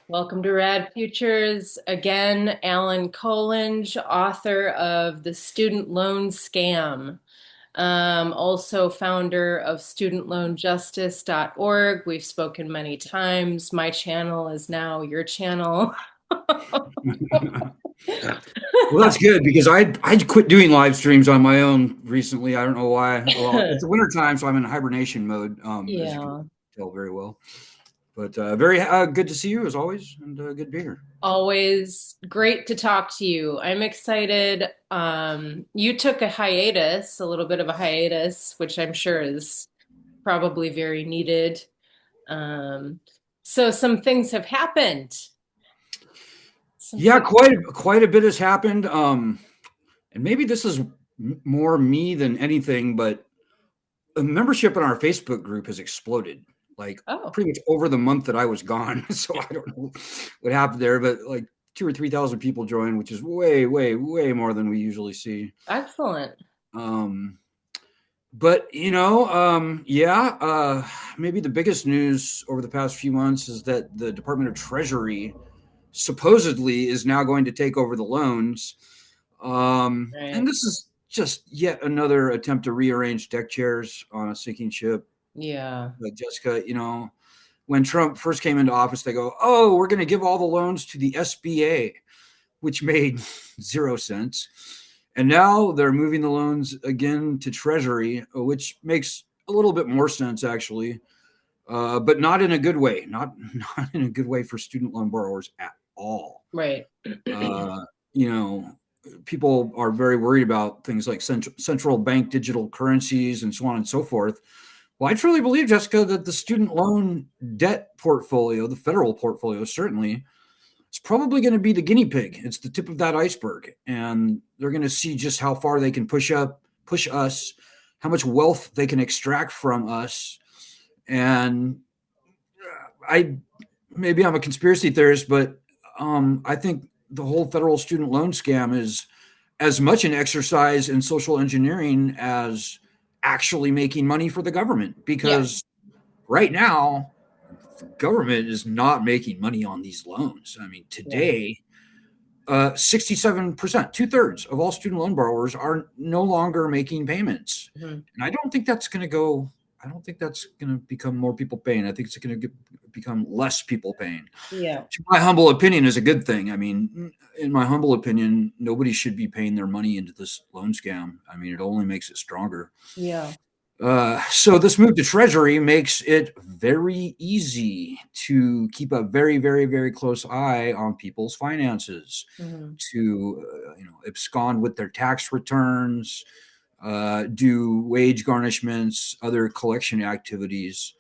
Welcome to Rad Futures. Again, Alan Collinge, author of The Student Loan Scam, also founder of studentloanjustice.org. We've spoken many times. My channel is now your channel. Well, that's good because I quit doing live streams on my own recently. I don't know why. Well, it's the winter time, so I'm in hibernation mode, as you can Yeah, tell very well. But very good to see you as always, and good to be here. always great to talk to you. I'm excited. You took a hiatus, a little bit of a hiatus, which I'm sure is probably very needed. Um, so some things have happened. Some Yeah, things. quite a bit has happened. And maybe this is more me than anything, but the membership in our Facebook group has exploded. Like Oh, pretty much over the month that I was gone. So I don't know what happened there, but like 2 or 3 thousand people joined, which is way more than we usually see. excellent. Um, but yeah, maybe the biggest news over the past few months is that the Department of Treasury supposedly is now going to take over the loans. And Right. this is just yet another attempt to rearrange deck chairs on a sinking ship. Yeah. Like Jessica, when Trump first came into office, they go, "Oh, we're going to give all the loans to the SBA," which made 0 sense. And now they're moving the loans again to Treasury, which makes a little bit more sense actually, but not in a good way. Not not in a good way for student loan borrowers at all. Right. Uh, you know, People are very worried about things like central bank digital currencies and so on and so forth. Well, I truly believe, Jessica, that the student loan debt portfolio, the federal portfolio, certainly, it's probably going to be the guinea pig. It's the tip of that iceberg, and they're going to see just how far they can push us, how much wealth they can extract from us. And I maybe I'm a conspiracy theorist, but I think the whole federal student loan scam is as much an exercise in social engineering as actually making money for the government. Yeah. Because right now, the government is not making money on these loans. I mean, Yeah. today 67%, 2/3 of all student loan borrowers are no longer making payments. Mhm. And I don't think that's going to go, I don't think that's going to become more people paying. I think it's going to become less people paying. Yeah. To my humble opinion, is a good thing. I mean, in my humble opinion, nobody should be paying their money into this loan scam. I mean, it only makes it stronger. Yeah. So this move to Treasury makes it very easy to keep a very close eye on people's finances, Mhm. to abscond with their tax returns, do wage garnishments, other collection activities.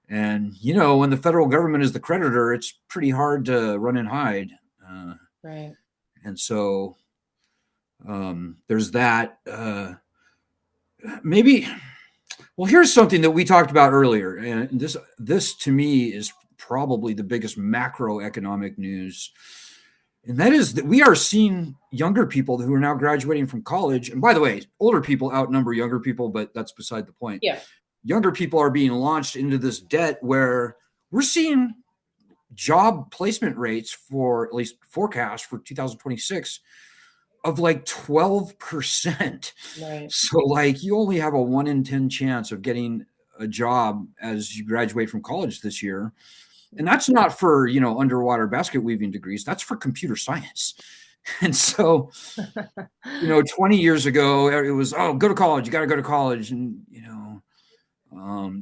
And when the federal government is the creditor, it's pretty hard to run and hide. Uh, Right. and so there's that. Maybe Well, here's something that we talked about earlier, and this to me is probably the biggest macroeconomic news, and that is that we are seeing younger people who are now graduating from college. And by the way, older people outnumber younger people, but that's beside the point. Yeah. Younger people are being launched into this debt where we're seeing job placement rates for at least forecast for 2026 of like 12%. Right. So like you only have a 1 in 10 chance of getting a job as you graduate from college this year. And that's not for, underwater basket weaving degrees. That's for computer science. And so, 20 years ago, it was, oh, go to college. You got to go to college. And,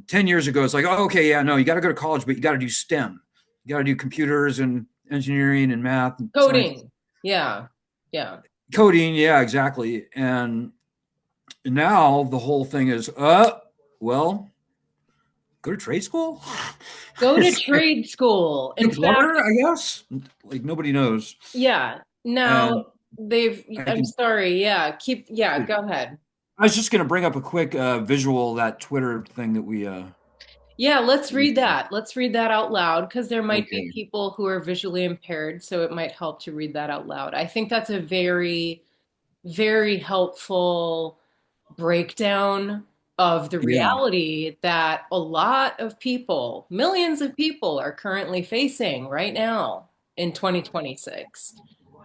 10 years ago, it's like, oh, okay, yeah, no, you got to go to college, but you got to do STEM. You got to do computers and engineering and math and science. Coding. Yeah. Yeah. Coding, yeah, exactly. And now the whole thing is, well, go to trade school. Go to trade school. Be a In plumber, fact, I guess. Like nobody knows, yeah. and Now I I'm can. sorry. Yeah. Yeah, go ahead. I was just going to bring up a quick visual, that Twitter thing that we. Yeah, let's read that. Let's read that out loud because there might be Okay. people who are visually impaired, so it might help to read that out loud. I think that's a very, very helpful breakdown of the Yeah, reality that a lot of people, millions of people, are currently facing right now in 2026.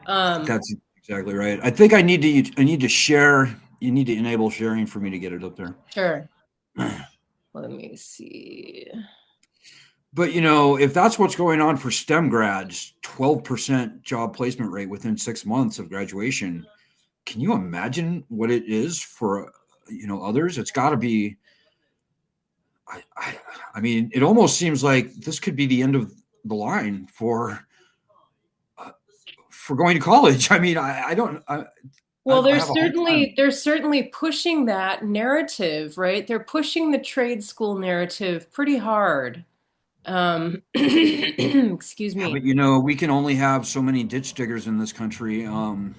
Um, that's exactly right. I think I need to share. You need to enable sharing for me to get it up there. sure. Let me see. But if that's what's going on for STEM grads, 12% job placement rate within 6 months of graduation. Can you imagine what it is for others? It's got to be. I mean, it almost seems like this could be the end of the line uh, for going to college. I mean, I don't. Well, I have a hard time. they're certainly pushing that narrative, right? They're pushing the trade school narrative pretty hard. Excuse Yeah, me. but we can only have so many ditch diggers in this country. And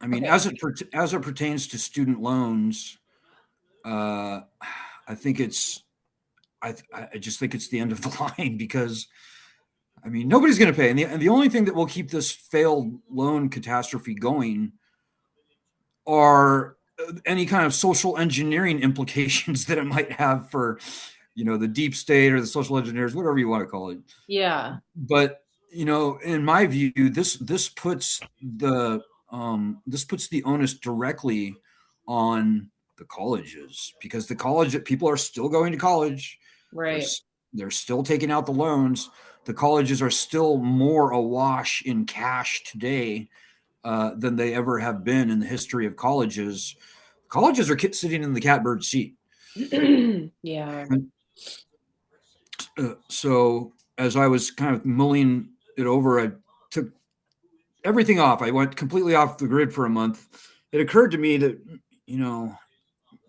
I mean, Okay. as it pertains to student loans, uh, I think it's I just think it's the end of the line because I mean nobody's going to pay, and the only thing that will keep this failed loan catastrophe going are any kind of social engineering implications that it might have for the deep state or the social engineers, whatever you want to call it. Yeah. But in my view, this puts the onus directly on the colleges because the college people are still going to college. They're Right. they're still taking out the loans. The colleges are still more awash in cash today than they ever have been in the history of colleges. Colleges are sitting in the catbird seat. Yeah. So as I was kind of mulling it over, I took everything off. I went completely off the grid for a month. It occurred to me that, you know,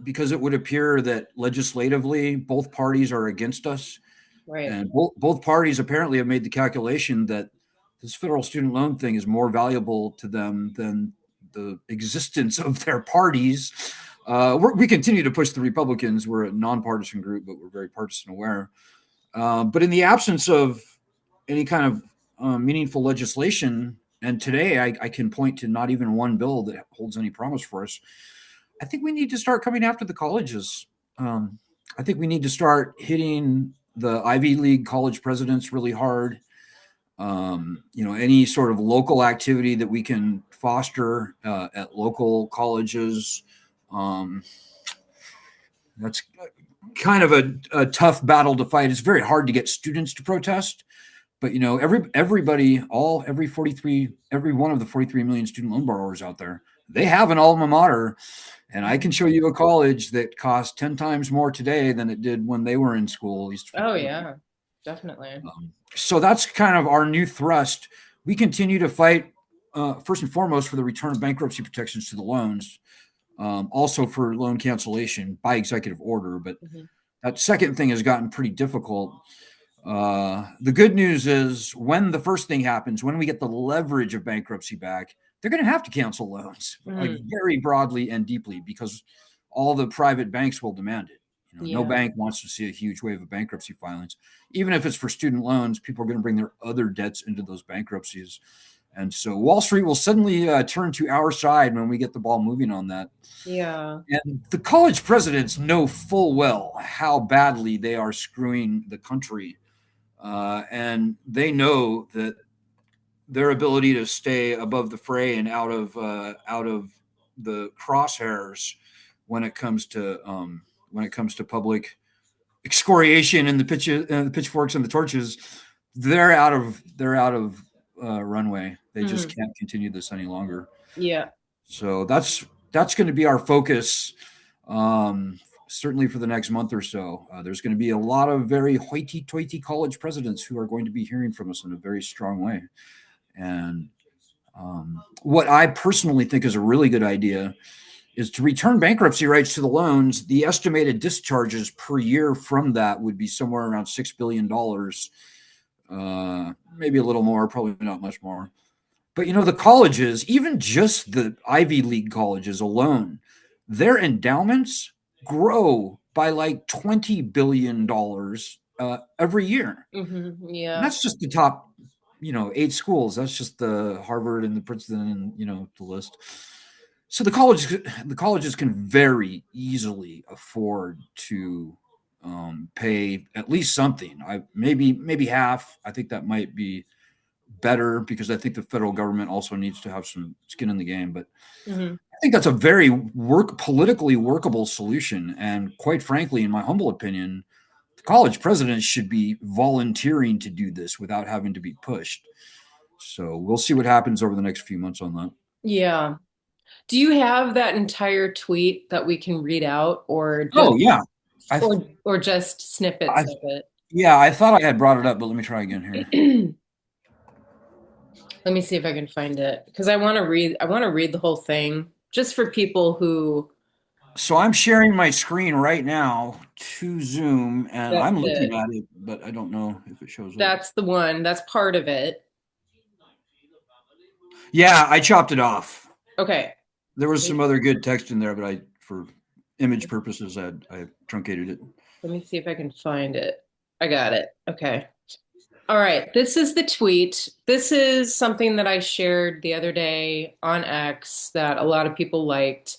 because it would appear that legislatively both parties are against us, Right. and both parties apparently have made the calculation that this federal student loan thing is more valuable to them than the existence of their parties. We continue to push the Republicans. We're a nonpartisan group, but we're very partisan aware. But in the absence of any kind of meaningful legislation, and today I can point to not even one bill that holds any promise for us. I think we need to start coming after the colleges. Um, I think we need to start hitting the Ivy League college presidents really hard. Any sort of local activity that we can foster at local colleges. Um, that's kind of a tough battle to fight. It's very hard to get students to protest, but everybody, every one of the 43 million student loan borrowers out there, they have an alma mater, and I can show you a college that costs 10 times more today than it did when they were in school, at least Oh, yeah. Definitely. so that's kind of our new thrust. We continue to fight first and foremost for the return of bankruptcy protections to the loans, also for loan cancellation by executive order. But Mhm. that second thing has gotten pretty difficult. The good news is when the first thing happens, when we get the leverage of bankruptcy back, they're going to have to cancel loans like Mhm. very broadly and deeply because all the private banks will demand it. No Yeah. bank wants to see a huge wave of bankruptcy filings. Even if it's for student loans, people are going to bring their other debts into those bankruptcies. And so Wall Street will suddenly turn to our side when we get the ball moving on that. Yeah. And the college presidents know full well how badly they are screwing the country, and they know that their ability to stay above the fray and out of the crosshairs when it comes to public excoriation and the pitchforks and the torches, they're out of runway. They just Mhm. can't continue this any longer. Yeah. So that's going to be our focus, um, certainly for the next month or so. There's going to be a lot of very hoity-toity college presidents who are going to be hearing from us in a very strong way. And what I personally think is a really good idea is to return bankruptcy rights to the loans. The estimated discharges per year from that would be somewhere around $6 billion, maybe a little more, probably not much more. But the colleges, even just the Ivy League colleges alone, their endowments grow by like $20 billion every year. And Yeah. that's just the top, 8 schools. That's just the Harvard and the Princeton and the list. So the colleges can very easily afford to pay at least something. Maybe half. I think that might be better because I think the federal government also needs to have some skin in the game. But Hmm. I think that's a very politically workable solution. And quite frankly, in my humble opinion, the college presidents should be volunteering to do this without having to be pushed. So we'll see what happens over the next few months on that. Yeah. Do you have that entire tweet that we can read out, Oh yeah, I, or just snippets I of it? yeah, I thought I had brought it up, but let me try again here. Let me see if I can find it because I want to read the whole thing just for people who So I'm sharing my screen right now to Zoom, and that's I'm looking it. at it, but I don't know if it shows up. That's the one. That's part of it. Yeah, I chopped it off. Okay. There was some other good text in there, but for image purposes, I truncated it. Let me see if I can find it. I got it. Okay. All right. This is the tweet. This is something that I shared the other day on X that a lot of people liked.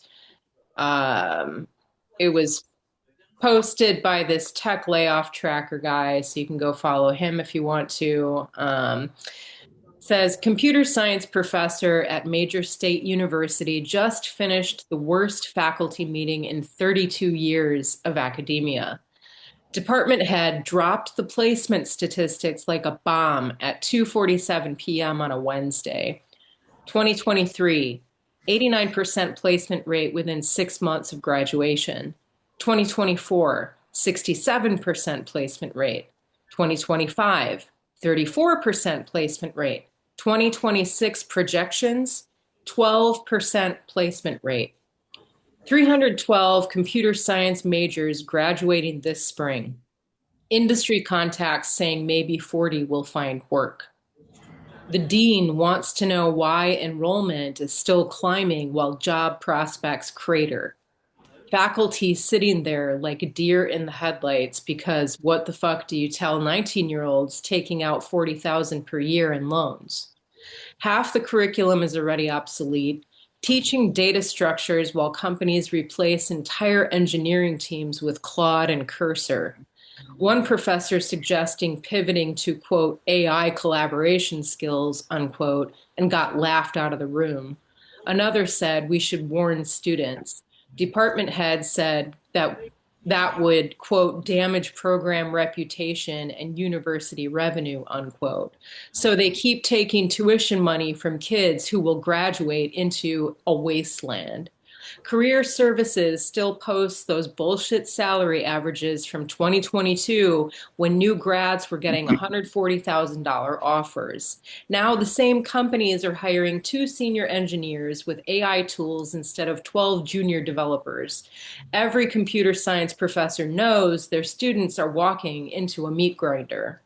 Um, it was posted by this tech layoff tracker guy, so you can go follow him if you want to. Says computer science professor at major state university just finished the worst faculty meeting in 32 years of academia. Department head dropped the placement statistics like a bomb at 2:47 p.m. on a Wednesday. 2023, 89% placement rate within 6 months of graduation. 2024, 67% placement rate. 2025, 34% placement rate. 2026 projections, 12% placement rate. 312 computer science majors graduating this spring. Industry contacts saying maybe 40 will find work. The dean wants to know why enrollment is still climbing while job prospects crater. Faculty sitting there like a deer in the headlights because what the fuck do you tell 19-year-olds taking out 40,000 per year in loans? Half the curriculum is already obsolete, teaching data structures while companies replace entire engineering teams with Claude and Cursor. One professor suggesting pivoting to, quote, AI collaboration skills, unquote, and got laughed out of the room. Another said we should warn students. Department head said that would, quote, damage program reputation and university revenue, unquote. So they keep taking tuition money from kids who will graduate into a wasteland. Career Services still posts those bullshit salary averages from 2022 when new grads were getting $140,000 offers. Now the same companies are hiring 2 senior engineers with AI tools instead of 12 junior developers. Every computer science professor knows their students are walking into a meat grinder.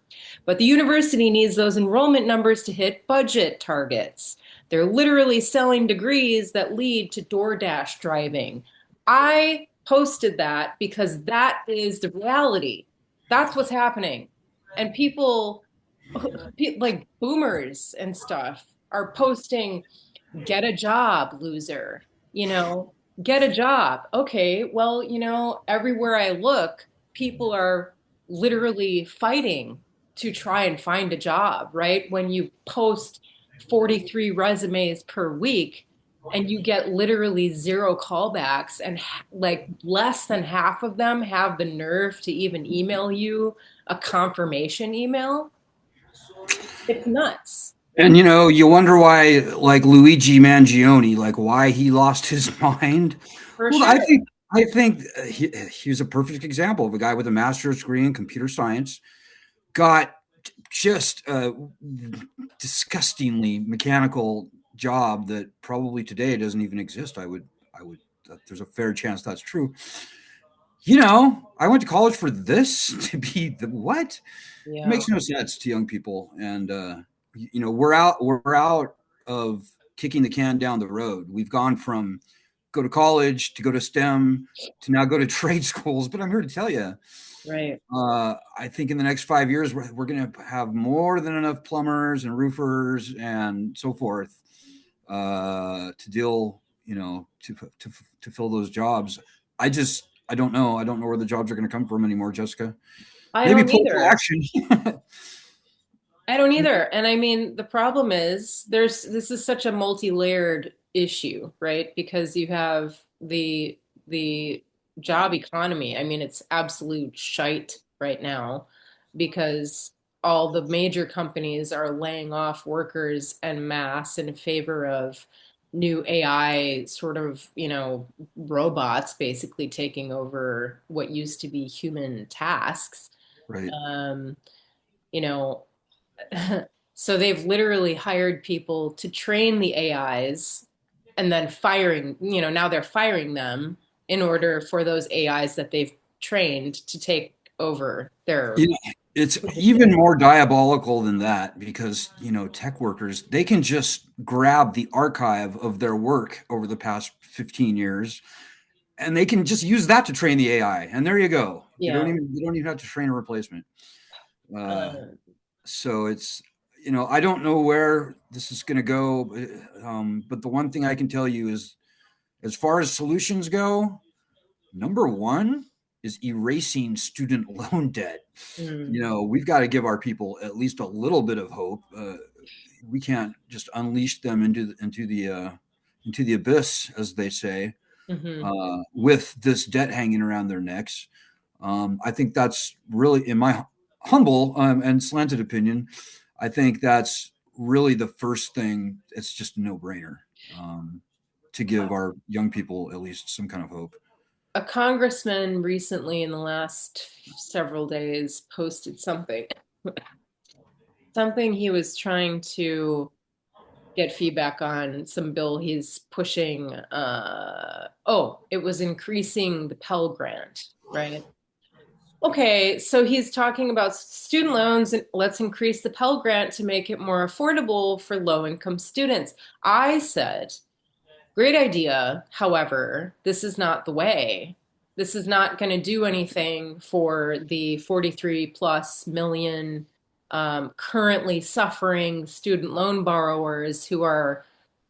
But the university needs those enrollment numbers to hit budget targets. They're literally selling degrees that lead to DoorDash driving. I posted that because that is the reality. That's what's happening. And people, like boomers and stuff, are posting, get a job, loser. You know, get a job. Okay, well, everywhere I look, people are literally fighting to try and find a job, right? When you post 43 resumes per week and you get literally zero callbacks, and like less than half of them have the nerve to even email you a confirmation email, it's nuts. And you wonder why, like Luigi Mangione, like why he lost his mind. For Well, sure. I think he was a perfect example of a guy with a master's degree in computer science, got just a disgustingly mechanical job that probably today doesn't even exist. I would. There's a fair chance that's true. I went to college for this to be the what? It Yeah. makes no sense to young people, and we're out of kicking the can down the road. We've gone from go to college to go to STEM to now go to trade schools. But I'm here to tell you, Right. I think in the next 5 years, we're going to have more than enough plumbers and roofers and so forth to deal, to fill those jobs. I don't know. I don't know where the jobs are going to come from anymore, Jessica. I Maybe don't political either. action. I don't either. And I mean, the problem is this is such a multi-layered issue, right? Because you have the job economy. I mean, it's absolute shite right now because all the major companies are laying off workers en masse in favor of new AI sort of, robots basically taking over what used to be human tasks. Right. Um, you know, So they've literally hired people to train the AIs and then now they're firing them in order for those AIs that they've trained to take over their You know, it's position. even more diabolical than that because, tech workers, they can just grab the archive of their work over the past 15 years and they can just use that to train the AI. And there you go. Yeah. You don't even have to train a replacement. Uh, Uh, so I don't know where this is going to go. But the one thing I can tell you is as far as solutions go, number one is erasing student loan debt. mm, We've got to give our people at least a little bit of hope. We can't just unleash them into the abyss, as they say, hmm with this debt hanging around their necks. I think that's really, in my humble and slanted opinion, I think that's really the first thing. It's just a no-brainer to give our young people at least some kind of hope. A congressman recently in the last several days posted something he was trying to get feedback on some bill he's pushing. It was increasing the Pell Grant, right? Okay, so he's talking about student loans and let's increase the Pell Grant to make it more affordable for low income students. I said, great idea. However, this is not the way. This is not going to do anything for the 43 plus million currently suffering student loan borrowers who are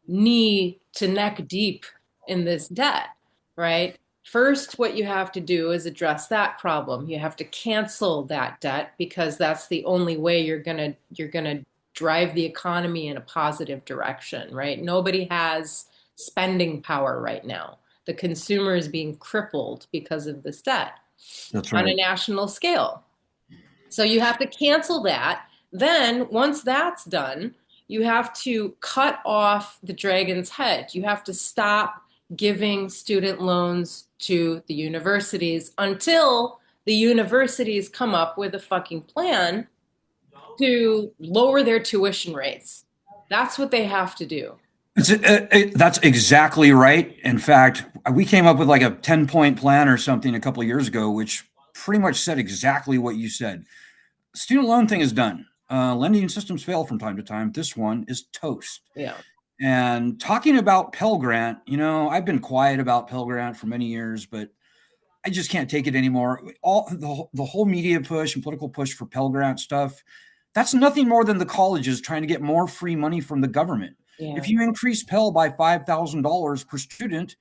knee to neck deep in this debt, right? First, what you have to do is address that problem. You have to cancel that debt because that's the only way you're gonna drive the economy in a positive direction, right? Nobody has spending power right now. The consumer is being crippled because of this debt That's on a right. national scale. So you have to cancel that. Then, once that's done, you have to cut off the dragon's head. You have to stop giving student loans to the universities until the universities come up with a fucking plan to lower their tuition rates. That's what they have to do. That's exactly right. In fact, we came up with like a 10-point plan or something a couple of years ago, which pretty much said exactly what you said. Student loan thing is done. Lending systems fail from time to time. This one is toast. Yeah. And talking about Pell Grant, I've been quiet about Pell Grant for many years, but I just can't take it anymore. All the whole media push and political push for Pell Grant stuff, that's nothing more than the colleges trying to get more free money from the government. If Yeah. you increase Pell by $5,000 per student,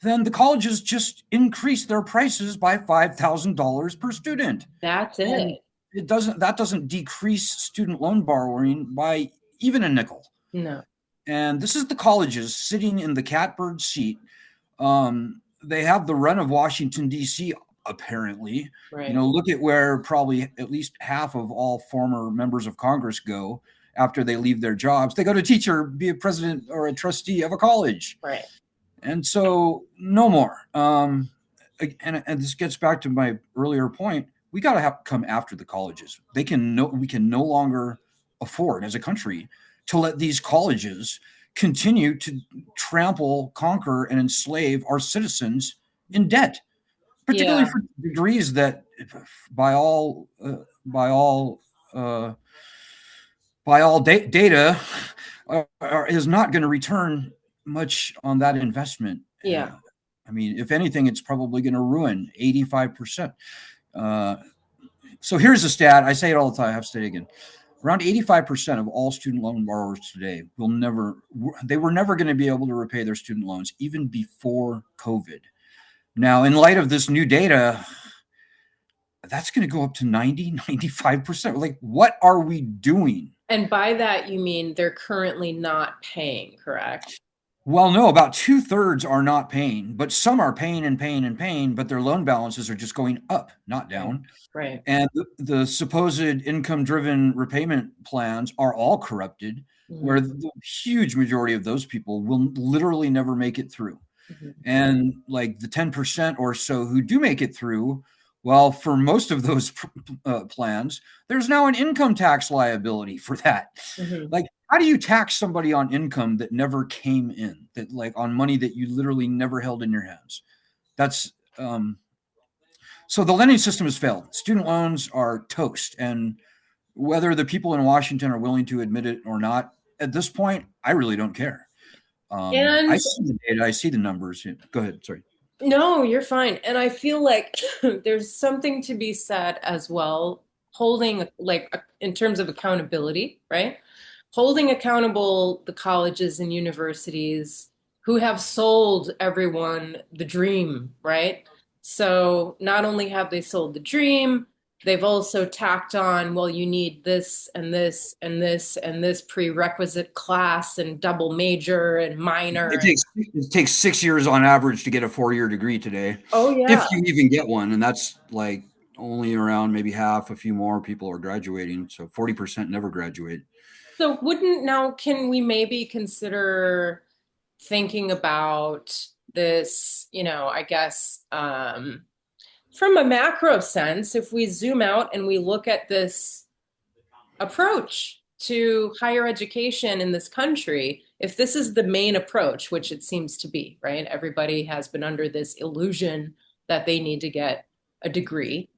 then the colleges just increase their prices by $5,000 per student. That's And it. that doesn't decrease student loan borrowing by even a nickel. No. And this is the colleges sitting in the catbird seat. They have the run of Washington, D.C., apparently. Right. Look at where probably at least half of all former members of Congress go after they leave their jobs. They go to teach or be a president or a trustee of a college. Right. And so, no more. And this gets back to my earlier point. We got to have come after the colleges. We can no longer afford as a country to let these colleges continue to trample, conquer, and enslave our citizens in debt, particularly Yeah. for degrees that, by all by all uh, data, is not going to return much on that investment. Yeah. I mean, if anything, it's probably going to ruin 85%. So here's a stat. I say it all the time. I have to say it again. Around 85% of all student loan borrowers today they were never going to be able to repay their student loans even before COVID. Now, in light of this new data, that's going to go up to 90, 95%. Like, what are we doing? And by that, you mean they're currently not paying, correct? Well, no, about 2/3 are not paying, but some are paying and paying and paying, but their loan balances are just going up, not Right. down. Right. And the supposed income driven repayment plans are all corrupted, Mhm. where the huge majority of those people will literally never make it through. Mhm. And like the 10% or so who do make it through, well, for most of those plans, there's now an income tax liability for that. Mhm. Like, how do you tax somebody on income that never came in, that like on money that you literally never held in your hands? That's so the lending system has failed. Student loans are toast. And whether the people in Washington are willing to admit it or not, at this point, I really don't care. I And see the data, I see the numbers. Go ahead. Sorry. no, you're fine. And I feel like there's something to be said as well, holding in terms of accountability, right? Holding accountable the colleges and universities who have sold everyone the dream, right? So not only have they sold the dream, they've also tacked on, well, you need this and this and this and this prerequisite class and double major and minor. It takes 6 years on average to get a 4-year degree today, Oh, if yeah. you even get one, and that's like only around maybe half, a few more people are graduating. So 40% never graduate. So wouldn't now can we maybe consider thinking about this, I guess from a macro sense, if we zoom out and we look at this approach to higher education in this country, if this is the main approach, which it seems to be, right? Everybody has been under this illusion that they need to get a degree.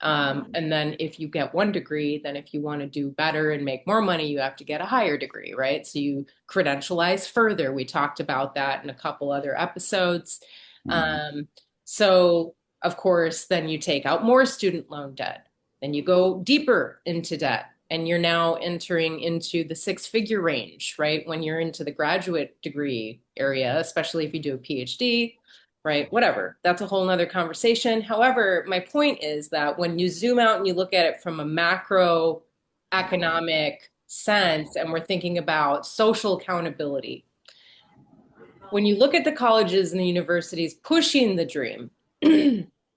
And then if you get one degree, then if you want to do better and make more money, you have to get a higher degree, right? So you credentialize further. We talked about that in a couple other episodes. Mhm. Um, so, of course, then you take out more student loan debt. Then you go deeper into debt. And you're now entering into the six-figure range, right? When you're into the graduate degree area, especially if you do a PhD, right? Whatever. That's a whole nother conversation. However, my point is that when you zoom out and you look at it from a macro economic sense, and we're thinking about social accountability, when you look at the colleges and the universities pushing the dream,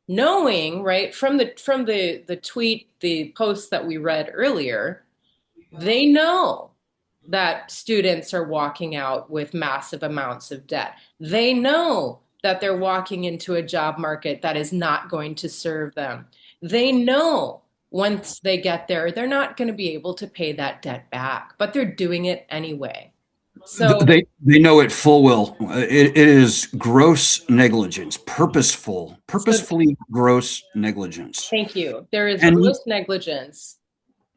knowing, right, from the tweet, the post that we read earlier, they know that students are walking out with massive amounts of debt. They know that they're walking into a job market that is not going to serve them. They know once they get there, they're not going to be able to pay that debt back, but they're doing it anyway. So, They know it full well. It is gross negligence, so purposefully gross negligence. thank you. There is And gross negligence.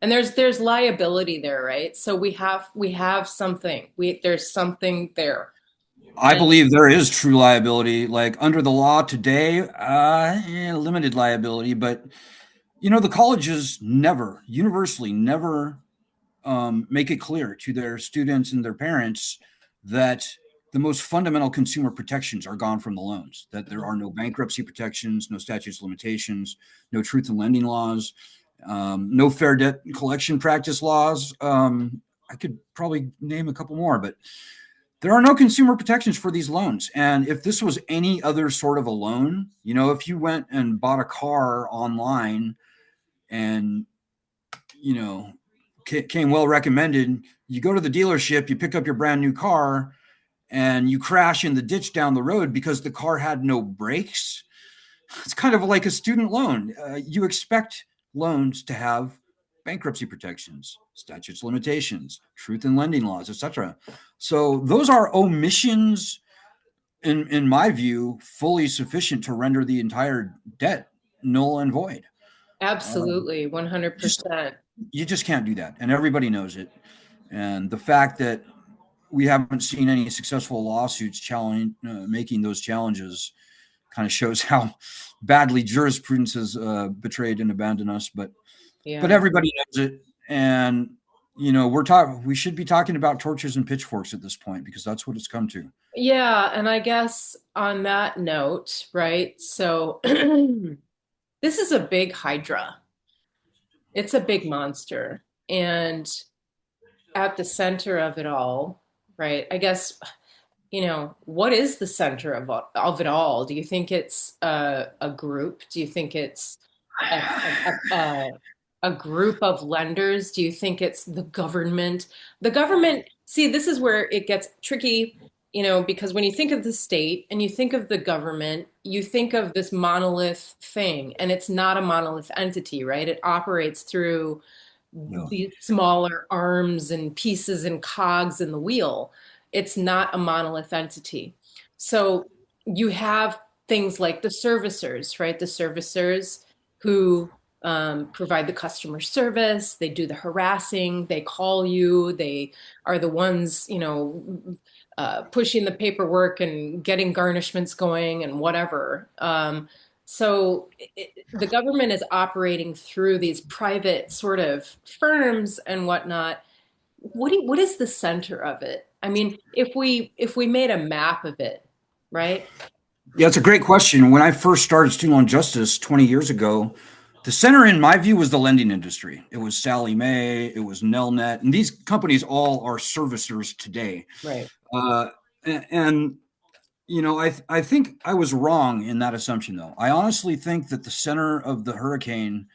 And there's liability there, right? So we have something. There's something there. I And believe there is true liability. Like under the law today, limited liability. But the colleges never, universally, never make it clear to their students and their parents that the most fundamental consumer protections are gone from the loans, that there are no bankruptcy protections, no statutes of limitations, no truth in lending laws, no fair debt collection practice laws. I could probably name a couple more, but there are no consumer protections for these loans. And if this was any other sort of a loan, if you went and bought a car online and came well recommended. You go to the dealership, you pick up your brand new car, and you crash in the ditch down the road because the car had no brakes. It's kind of like a student loan. You expect loans to have bankruptcy protections, statutes, limitations, truth in lending laws, etc. So those are omissions, in my view, fully sufficient to render the entire debt null and void. absolutely, Just 100%. you just can't do that, and everybody knows it. And the fact that we haven't seen any successful lawsuits making those challenges kind of shows how badly jurisprudence has betrayed and abandoned us. But Yeah. everybody knows it, and we should be talking about torches and pitchforks at this point because that's what it's come to. Yeah, and I guess on that note, right? So this is a big hydra. It's a big monster. And at the center of it all, right? I guess, what is the center of it all? Do you think it's a group? Do you think it's a, a group of lenders? Do you think it's the government? The government, see, this is where it gets tricky, because when you think of the state and you think of the government, you think of this monolith thing, and it's not a monolith entity, right? It operates through Yeah. these smaller arms and pieces and cogs in the wheel. It's not a monolith entity. So you have things like the servicers, right? The servicers who provide the customer service, they do the harassing, they call you, they are the ones, pushing the paperwork and getting garnishments going and whatever. So the government is operating through these private sort of firms and whatnot. What is the center of it? I mean, if we made a map of it, right? Yeah, it's a great question. When I first started student loan justice 20 years ago, the center, in my view, was the lending industry. It was Sally Mae, it was Nelnet, and these companies all are servicers today. Right. Uh, and I think I was wrong in that assumption, though. I honestly think that the center of the hurricane,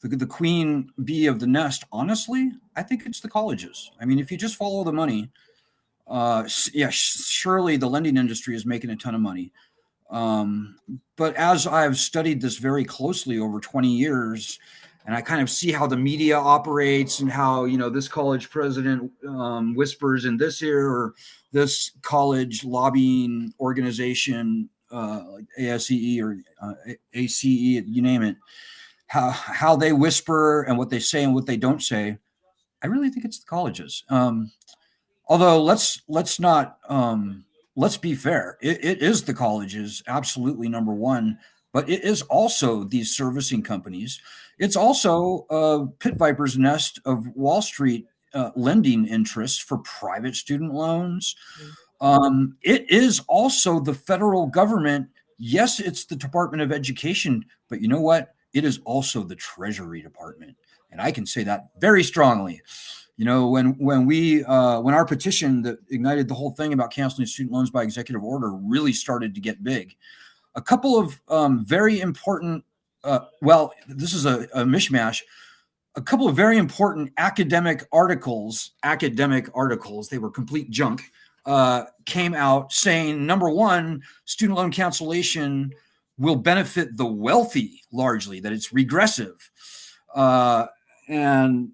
the queen bee of the nest, honestly, I think it's the colleges. I mean, if you just follow the money, yeah, surely the lending industry is making a ton of money. Um, but as I've studied this very closely over 20 years, and I kind of see how the media operates and how, this college president whispers in this ear, or this college lobbying organization, like ASCE or ACE, you name it, how they whisper and what they say and what they don't say. I really think it's the colleges. Although let's not let's be fair. It is the colleges, absolutely number one, but it is also these servicing companies. It's also pit viper's nest of Wall Street lending interests for private student loans. It is also the federal government. Yes, it's the Department of Education, but you know what? It is also the Treasury Department, and I can say that very strongly. When our petition that ignited the whole thing about canceling student loans by executive order really started to get big, a couple of very important, this is a mishmash, a couple of very important academic articles, they were complete junk, came out saying, number one, student loan cancellation will benefit the wealthy largely, that it's regressive. And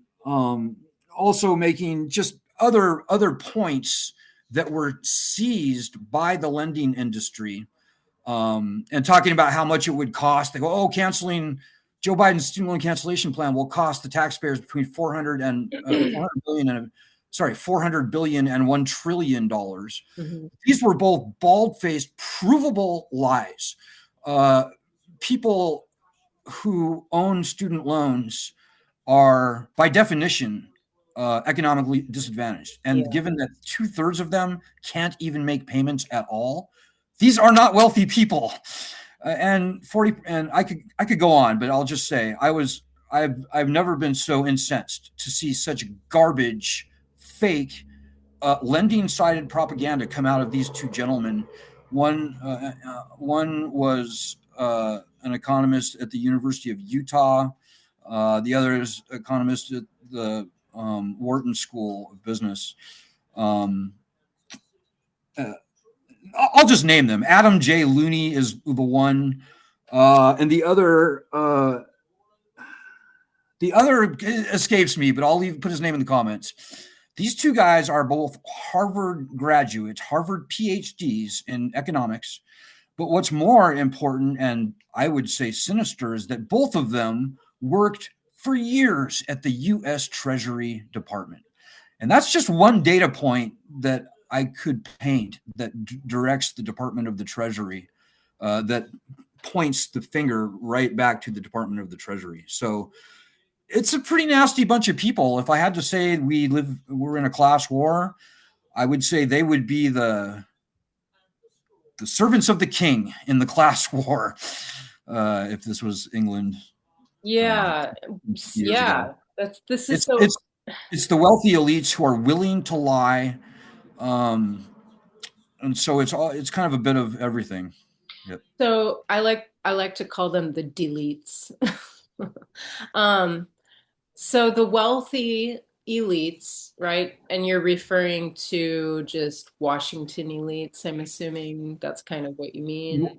also making just other points that were seized by the lending industry, and talking about how much it would cost. They go, oh, canceling Joe Biden's student loan cancellation plan will cost the taxpayers between 400 billion and $1 trillion. Mhm. These were both bald-faced, provable lies. People who own student loans are, by definition, economically disadvantaged. And Yeah. given that 2/3 of them can't even make payments at all, these are not wealthy people. And 40, and I could go on, but I'll just say I've never been so incensed to see such garbage, fake, lending-sided propaganda come out of these two gentlemen. One was an economist at the University of Utah. The other is economist at the Wharton School of Business. Um, uh, I'll just name them. Adam J. Looney is the one, and the other escapes me, but I'll put his name in the comments. These two guys are both Harvard graduates, Harvard PhDs in economics. But what's more important, and I would say sinister, is that both of them worked for years at the U.S. Treasury Department. And that's just one data point that I could paint that directs the Department of the Treasury, that points the finger right back to the Department of the Treasury. So it's a pretty nasty bunch of people. If I had to say we're in a class war, I would say they would be the servants of the king in the class war. If this was England uh, Yeah, years ago, yeah. This is it's so. it's it's the wealthy elites who are willing to lie, um, and so it's kind of a bit of everything. Yep. So I like to call them the deletes. Um, so the wealthy elites, right? And you're referring to just Washington elites. I'm assuming that's kind of what you mean.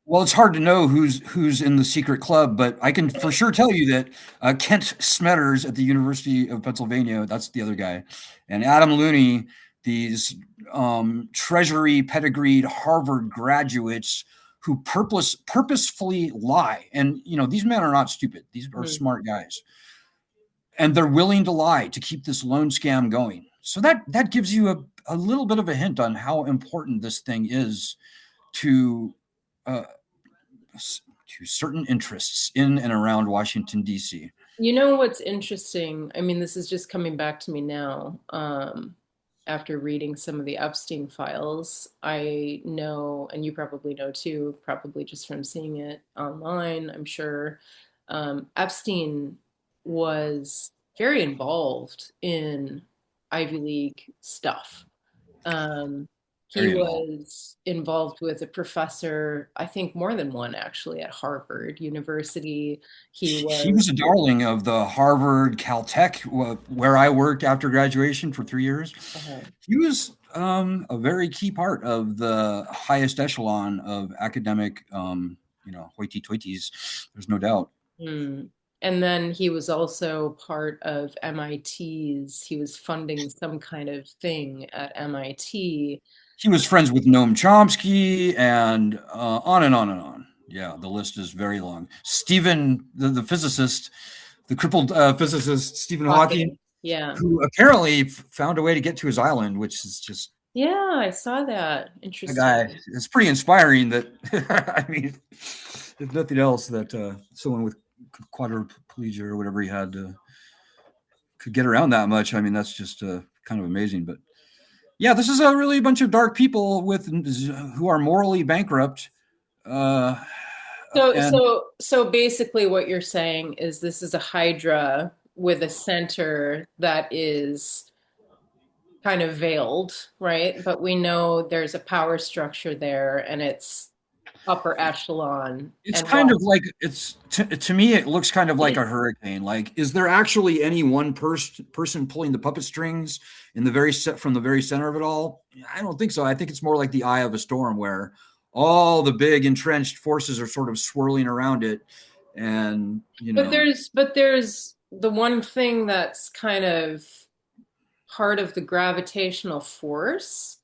Well, it's hard to know who's in the secret club, but I can for sure tell you that Kent Smetters at the University of Pennsylvania, that's the other guy, and Adam Looney, these Treasury pedigreed Harvard graduates who purposefully lie. And these men are not stupid; these are Mhm. smart guys, and they're willing to lie to keep this loan scam going. So that gives you a little bit of a hint on how important this thing is to. Uh, to certain interests in and around Washington, D.C. You know what's interesting? I mean, this is just coming back to me now. After reading some of the Epstein files, I know, and you probably know too, probably just from seeing it online, I'm sure. Epstein was very involved in Ivy League stuff. Um, he Very involved. was involved with a professor, I think more than one actually, at Harvard University. He He was. was a darling of the Harvard, Caltech, where I worked after graduation for 3 years. uh He was a very key part of the highest echelon of academic, hoity-toities. There's no doubt. Hmm. And then he was also part of MIT's, he was funding some kind of thing at MIT. He was friends with Noam Chomsky, and on and on and on. Yeah, the list is very long. Stephen, the physicist, the crippled physicist Stephen Hawking, Hawking. Yeah. who apparently found a way to get to his island, which is just Yeah, I saw that. a guy. Interesting. It's pretty inspiring that, I mean, if nothing else, that someone with quadriplegia or whatever he had could get around that much. I mean, that's just kind of amazing. But yeah, this is a really bunch of dark people who are morally bankrupt. Uh, So, and so, so basically what you're saying is this is a hydra with a center that is kind of veiled, right? But we know there's a power structure there and it's upper echelon it's and kind what? of like to me it looks kind of like a hurricane. Like, is there actually any one person pulling the puppet strings in the from the very center of it all? I don't think so. I think it's more like the eye of a storm where all the big entrenched forces are sort of swirling around it, and But there's the one thing that's kind of part of the gravitational force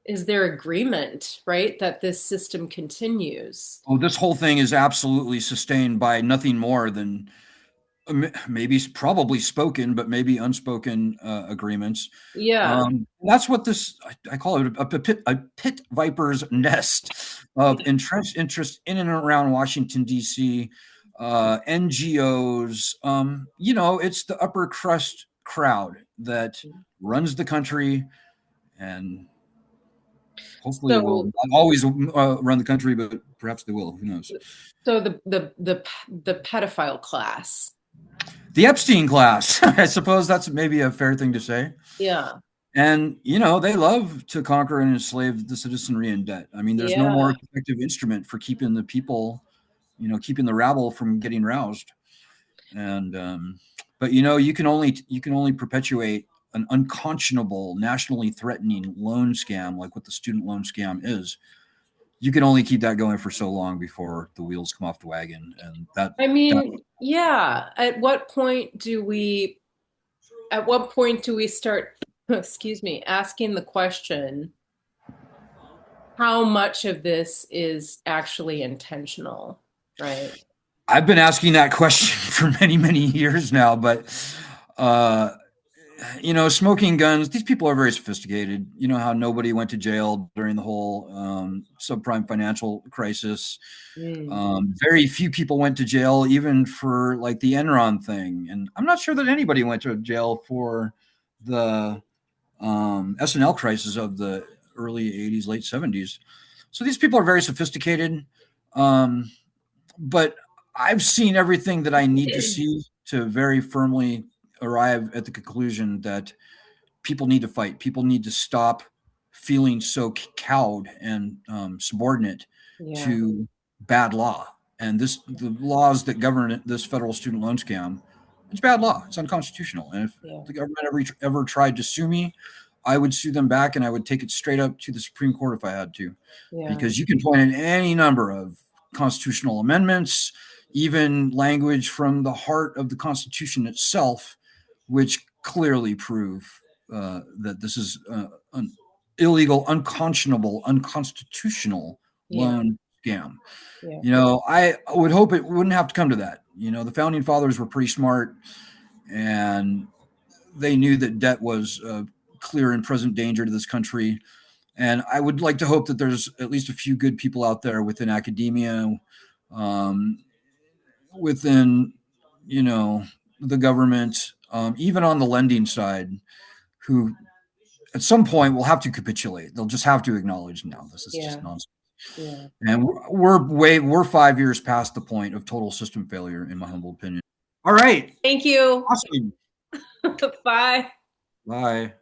is their agreement, right? That this system continues. oh, this whole thing is absolutely sustained by nothing more than maybe probably spoken, but maybe unspoken agreements. Yeah. That's what I call it a pit viper's nest of entrenched interest in and around Washington, D.C., NGOs. It's the upper crust crowd that runs the country, and hopefully it will So not always run the country, but perhaps they will. Who knows? so the pedophile class. The Epstein class. I suppose that's maybe a fair thing to say. Yeah. And they love to conquer and enslave the citizenry in debt. I mean, there's no more Yeah. effective instrument for keeping the people, keeping the rabble from getting roused. And but you can only perpetuate an unconscionable, nationally threatening loan scam like what the student loan scam is. You can only keep that going for so long before the wheels come off the wagon, and I that mean, yeah. At what point do we start, excuse me, asking the question, how much of this is actually intentional, right? I've been asking that question for many, many years now, but uh, smoking guns, these people are very sophisticated. You know how nobody went to jail during the whole subprime financial crisis. Mm. Very few people went to jail even for like the Enron thing. And I'm not sure that anybody went to jail for the S&L crisis of the early 80s, late 70s. So these people are very sophisticated. Um, but I've seen everything that I need to see to very firmly arrive at the conclusion that people need to fight. People need to stop feeling so cowed and subordinate Yeah, to bad law. And the laws that govern this federal student loan scam, it's bad law. It's unconstitutional. And if yeah, the government ever tried to sue me, I would sue them back, and I would take it straight up to the Supreme Court if I had to, yeah, because you can point at any number of constitutional amendments, even language from the heart of the Constitution itself, which clearly prove that this is an illegal, unconscionable, unconstitutional yeah, loan scam. yeah, I would hope it wouldn't have to come to that. The founding fathers were pretty smart, and they knew that debt was a clear and present danger to this country. And I would like to hope that there's at least a few good people out there within academia, um, within, you know, the government, even on the lending side, who at some point will have to capitulate. They'll just have to acknowledge, no, this is just yeah, nonsense. yeah. And we're 5 years past the point of total system failure, in my humble opinion. All right, Thank you. awesome. Bye. Bye.